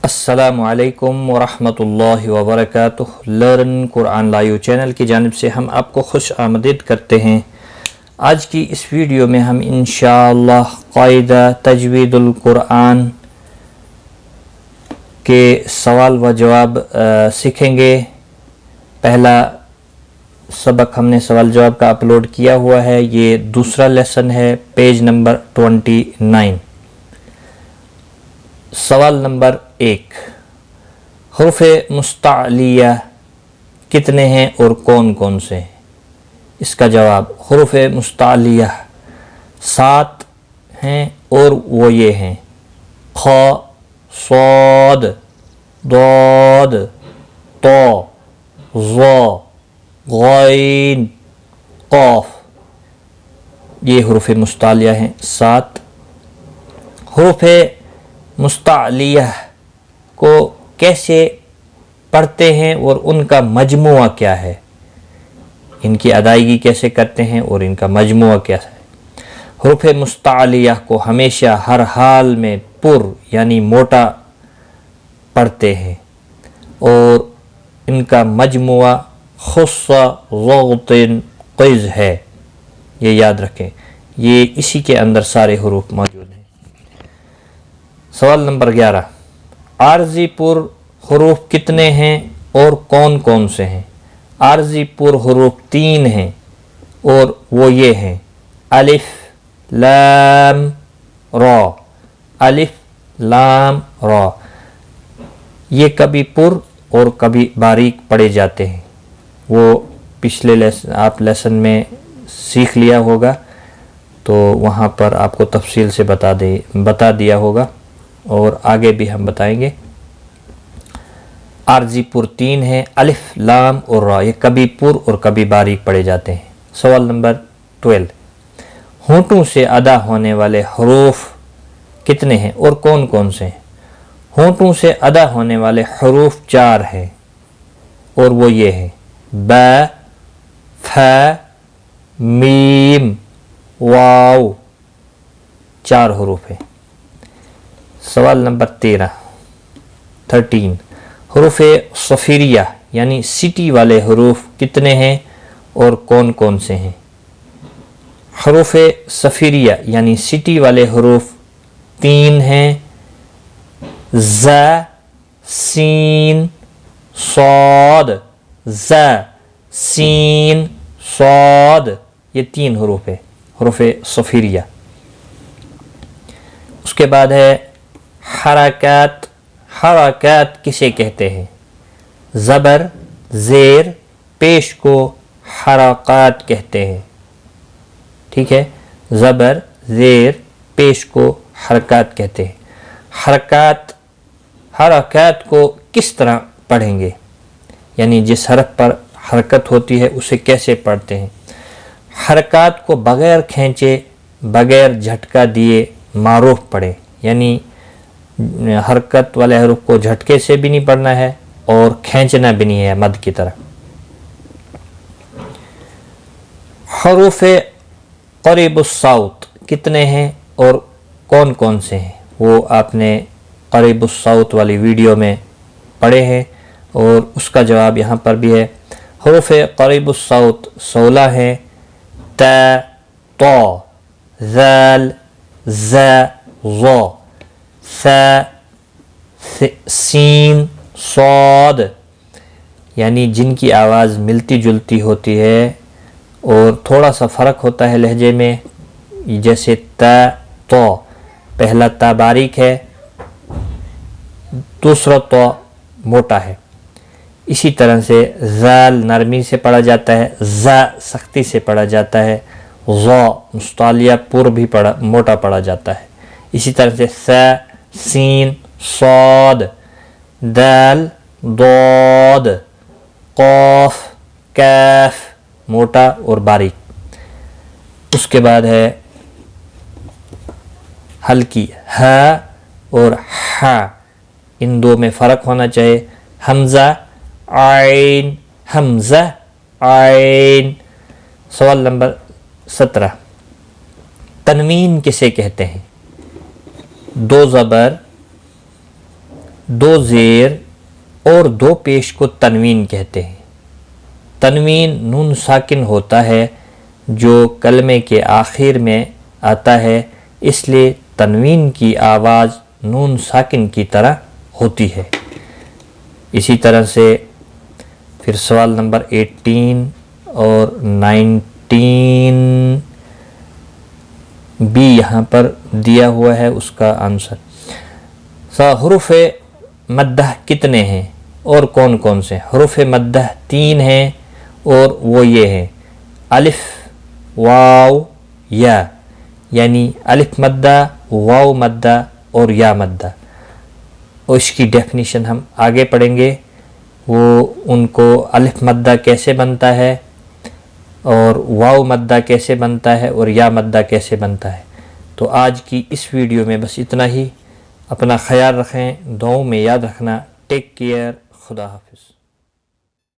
السلام علیکم ورحمۃ اللہ وبرکاتہ۔ لرن قرآن لائیو چینل کی جانب سے ہم آپ کو خوش آمدید کرتے ہیں۔ آج کی اس ویڈیو میں ہم انشاءاللہ قاعدہ تجوید القرآن کے سوال و جواب سیکھیں گے۔ پہلا سبق ہم نے سوال جواب کا اپلوڈ کیا ہوا ہے، یہ دوسرا لیسن ہے، پیج نمبر 29۔ سوال نمبر 1، حروف مستعلیہ کتنے ہیں اور کون کون سے ہیں؟ اس کا جواب، حروف مستعلیہ 7 ہیں اور وہ یہ ہیں: خ، صاد، ضاد، طا، ظا، غین، قاف۔ یہ حروف مستعلیہ ہیں 7۔ حروف مستعلیہ کو کیسے پڑھتے ہیں اور ان کا مجموعہ کیا ہے؟ ان کی ادائیگی کیسے کرتے ہیں اور ان کا مجموعہ کیا ہے؟ حروف مستعلیہ کو ہمیشہ ہر حال میں پر یعنی موٹا پڑھتے ہیں اور ان کا مجموعہ خص ضغط قز ہے، یہ یاد رکھیں، یہ اسی کے اندر سارے حروف موجود ہیں۔ سوال نمبر 11، عارضی پر حروف کتنے ہیں اور کون کون سے ہیں؟ عارضی پر حروف 3 ہیں اور وہ یہ ہیں: الف، لام، را۔ الف، لام، را۔ یہ کبھی پر اور کبھی باریک پڑھے جاتے ہیں، وہ پچھلے لیسن میں سیکھ لیا ہوگا تو وہاں پر آپ کو تفصیل سے بتا دیا ہوگا اور آگے بھی ہم بتائیں گے۔ عارضی پر 3 ہیں، الف، لام اور را، یہ کبھی پر اور کبھی باریک پڑھے جاتے ہیں۔ سوال نمبر 12، ہونٹوں سے ادا ہونے والے حروف کتنے ہیں اور کون کون سے ہیں؟ ہونٹوں سے ادا ہونے والے حروف 4 ہیں اور وہ یہ ہیں: با، ف، میم، واو۔ 4 حروف ہیں۔ سوال نمبر 13، حروف صفیریہ یعنی سٹی والے حروف کتنے ہیں اور کون کون سے ہیں؟ حروف صفیریہ یعنی سٹی والے حروف 3 ہیں: ز، سین، صاد۔ ز، سین، صاد، یہ 3 حروف ہیں، حروف صفیریہ۔ اس کے بعد ہے حرکات۔ حرکات کسے کہتے ہیں؟ زبر، زیر، پیش کو حرکات کہتے ہیں، ٹھیک ہے؟ زبر، زیر، پیش کو حرکات کہتے ہیں۔ حرکات کو کس طرح پڑھیں گے؟ یعنی جس حرف پر حرکت ہوتی ہے اسے کیسے پڑھتے ہیں؟ حرکات کو بغیر کھینچے، بغیر جھٹکا دیے معروف پڑھیں، یعنی حرکت والے حروف کو جھٹکے سے بھی نہیں پڑھنا ہے اور کھینچنا بھی نہیں ہے مد کی طرح۔ حروف قریب الصوت کتنے ہیں اور کون کون سے ہیں؟ وہ آپ نے قریب الصوت والی ویڈیو میں پڑھے ہیں اور اس کا جواب یہاں پر بھی ہے۔ حروف قریب الصوت 16 ہیں: تا، طا، ذال، ز، ظا، ث، سین، صاد، یعنی جن کی آواز ملتی جلتی ہوتی ہے اور تھوڑا سا فرق ہوتا ہے لہجے میں، جیسے تا، طا، پہلا تا باریک ہے، دوسرا طا موٹا ہے۔ اسی طرح سے ذال نرمی سے پڑھا جاتا ہے، ز سختی سے پڑھا جاتا ہے، ظا مستعلیہ پر بھی موٹا پڑھا جاتا ہے۔ اسی طرح سے ث، سین، صاد، دال، ضاد، قاف، کاف موٹا اور باریک۔ اس کے بعد ہے ہلکی، ہ اور ح، ان دو میں فرق ہونا چاہیے۔ حمزہ، عین، حمزہ، عین۔ سوال نمبر 17، تنوین کسے کہتے ہیں؟ 2 زبر، دو زیر اور دو پیش کو تنوین کہتے ہیں۔ تنوین نون ساکن ہوتا ہے جو کلمے کے آخر میں آتا ہے، اس لیے تنوین کی آواز نون ساکن کی طرح ہوتی ہے۔ اسی طرح سے پھر سوال نمبر 18 اور 19 بھی یہاں پر دیا ہوا ہے، اس کا آنسر۔ حروف مدہ کتنے ہیں اور کون کون سے؟ حروف مدہ 3 ہیں اور وہ یہ ہیں: الف، واو، یا، یعنی الف مدہ، واو مدہ اور یا مدہ۔ اور اس کی ڈیفینیشن ہم آگے پڑھیں گے، وہ ان کو الف مدہ کیسے بنتا ہے اور واو مدہ کیسے بنتا ہے اور یا مدہ کیسے بنتا ہے۔ تو آج کی اس ویڈیو میں بس اتنا ہی۔ اپنا خیال رکھیں، دعاؤں میں یاد رکھنا۔ ٹیک کیئر، خدا حافظ۔